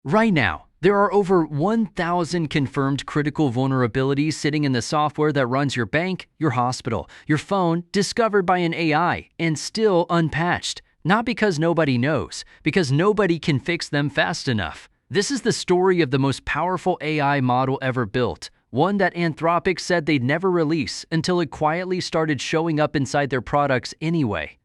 Right now, there are over 1,000 confirmed critical vulnerabilities sitting in the software that runs your bank, your hospital, your phone, discovered by an AI, and still unpatched. Not because nobody knows, because nobody can fix them fast enough. This is the story of the most powerful AI model ever built, one that Anthropic said they'd never release until it quietly started showing up inside their products anyway.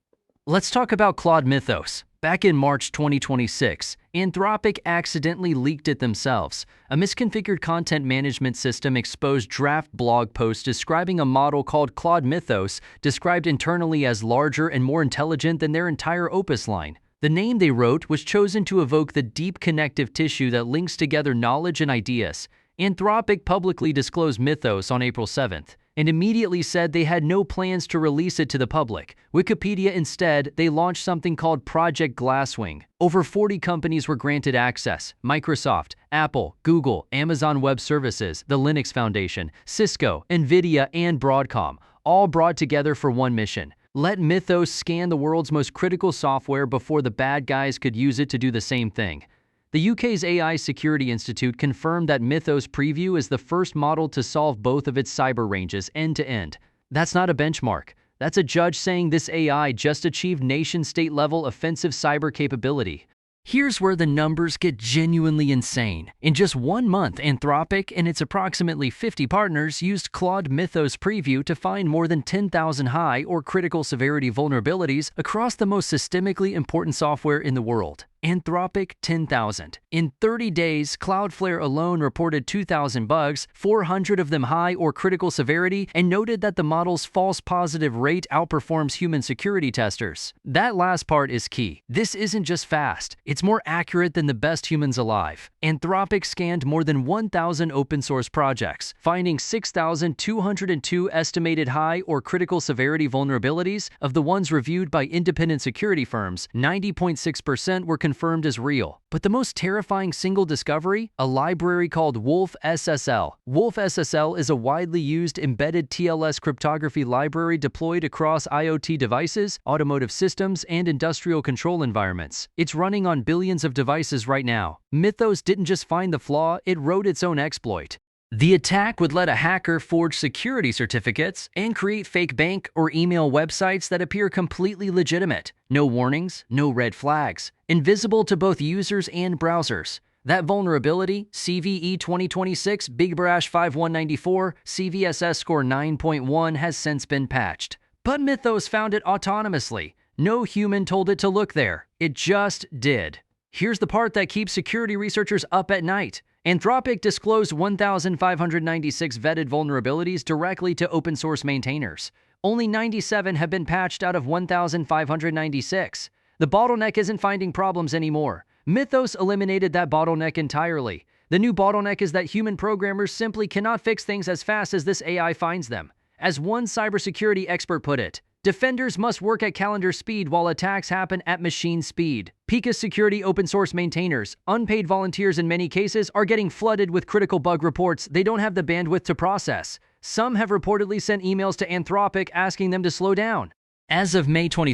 Let's talk about Claude Mythos. Back in March 2026, Anthropic accidentally leaked it themselves. A misconfigured content management system exposed draft blog posts describing a model called Claude Mythos, described internally as larger and more intelligent than their entire Opus line. The name they wrote was chosen to evoke the deep connective tissue that links together knowledge and ideas. Anthropic publicly disclosed Mythos on April 7th. And immediately said they had no plans to release it to the public. Wikipedia instead, they launched something called Project Glasswing. Over 40 companies were granted access: Microsoft, Apple, Google, Amazon Web Services, the Linux Foundation, Cisco, NVIDIA, and Broadcom, all brought together for one mission: let Mythos scan the world's most critical software before the bad guys could use it to do the same thing. The UK's AI Security Institute confirmed that Mythos Preview is the first model to solve both of its cyber ranges end-to-end. That's not a benchmark. That's a judge saying this AI just achieved nation-state level offensive cyber capability. Here's where the numbers get genuinely insane. In just 1 month, Anthropic and its approximately 50 partners used Claude Mythos Preview to find more than 10,000 high or critical severity vulnerabilities across the most systemically important software in the world. Anthropic 10,000. In 30 days, Cloudflare alone reported 2,000 bugs, 400 of them high or critical severity, and noted that the model's false positive rate outperforms human security testers. That last part is key. This isn't just fast, it's more accurate than the best humans alive. Anthropic scanned more than 1,000 open source projects, finding 6,202 estimated high or critical severity vulnerabilities. Of the ones reviewed by independent security firms, 90.6% were confirmed as real. But the most terrifying single discovery? A library called WolfSSL. WolfSSL is a widely used embedded TLS cryptography library deployed across IoT devices, automotive systems, and industrial control environments. It's running on billions of devices right now. Mythos didn't just find the flaw, it wrote its own exploit. The attack would let a hacker forge security certificates and create fake bank or email websites that appear completely legitimate. No warnings, no red flags, invisible to both users and browsers. That vulnerability, CVE 2026 Big Brash 5194, CVSS score 9.1, has since been patched. But Mythos found it autonomously. No human told it to look there. It just did. Here's the part that keeps security researchers up at night. Anthropic disclosed 1,596 vetted vulnerabilities directly to open source maintainers. Only 97 have been patched out of 1,596. The bottleneck isn't finding problems anymore. Mythos eliminated that bottleneck entirely. The new bottleneck is that human programmers simply cannot fix things as fast as this AI finds them. As one cybersecurity expert put it, defenders must work at calendar speed while attacks happen at machine speed. Pika Security open source maintainers, unpaid volunteers in many cases, are getting flooded with critical bug reports they don't have the bandwidth to process. Some have reportedly sent emails to Anthropic asking them to slow down. As of May 22,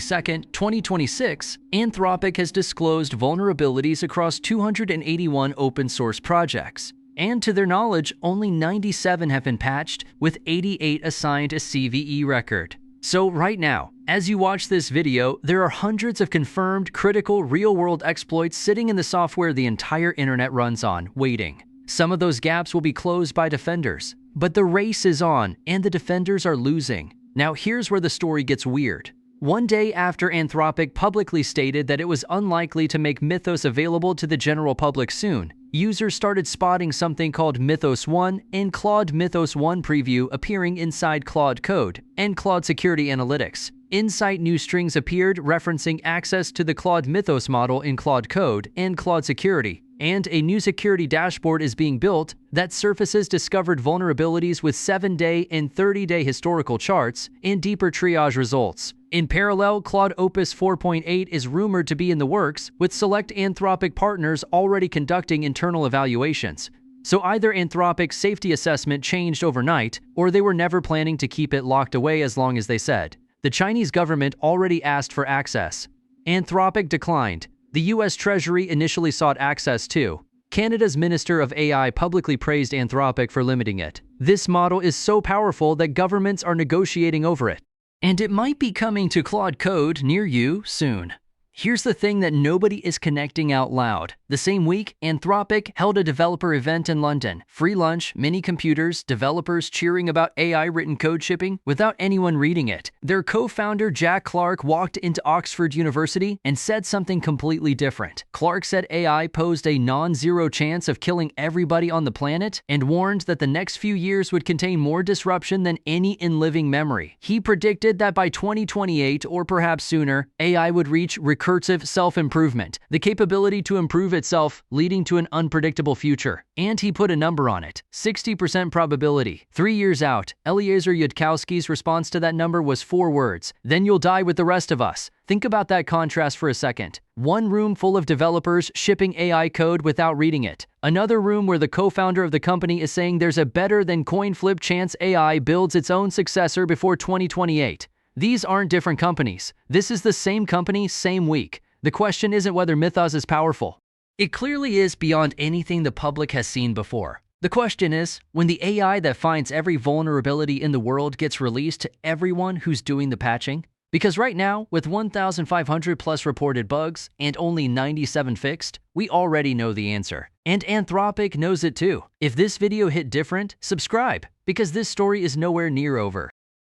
2026, Anthropic has disclosed vulnerabilities across 281 open source projects. And to their knowledge, only 97 have been patched, with 88 assigned a CVE record. So right now, as you watch this video, there are hundreds of confirmed, critical, real-world exploits sitting in the software the entire internet runs on, waiting. Some of those gaps will be closed by defenders. But the race is on, and the defenders are losing. Now here's where the story gets weird. One day after Anthropic publicly stated that it was unlikely to make Mythos available to the general public soon, users started spotting something called Mythos 1 and Claude Mythos 1 Preview appearing inside Claude Code and Claude Security Analytics. Insight new strings appeared referencing access to the Claude Mythos model in Claude Code and Claude Security, and a new security dashboard is being built that surfaces discovered vulnerabilities with 7-day and 30-day historical charts and deeper triage results. In parallel, Claude Opus 4.8 is rumored to be in the works, with select Anthropic partners already conducting internal evaluations. So either Anthropic's safety assessment changed overnight, or they were never planning to keep it locked away as long as they said. The Chinese government already asked for access. Anthropic declined. The US Treasury initially sought access too. Canada's Minister of AI publicly praised Anthropic for limiting it. This model is so powerful that governments are negotiating over it. And it might be coming to Claude Code near you soon. Here's the thing that nobody is connecting out loud. The same week, Anthropic held a developer event in London. Free lunch, mini computers, developers cheering about AI-written code shipping without anyone reading it. Their co-founder Jack Clark walked into Oxford University and said something completely different. Clark said AI posed a non-zero chance of killing everybody on the planet and warned that the next few years would contain more disruption than any in living memory. He predicted that by 2028 or perhaps sooner, AI would reach recursive self-improvement, the capability to improve itself, leading to an unpredictable future. And he put a number on it, 60% probability. 3 years out, Eliezer Yudkowsky's response to that number was 4 words: "Then you'll die with the rest of us." Think about that contrast for a second. One room full of developers shipping AI code without reading it. Another room where the co-founder of the company is saying there's a better than coin flip chance AI builds its own successor before 2028. These aren't different companies. This is the same company, same week. The question isn't whether Mythos is powerful. It clearly is beyond anything the public has seen before. The question is, when the AI that finds every vulnerability in the world gets released to everyone who's doing the patching? Because right now, with 1,500 plus reported bugs and only 97 fixed, we already know the answer. And Anthropic knows it too. If this video hit different, subscribe, because this story is nowhere near over.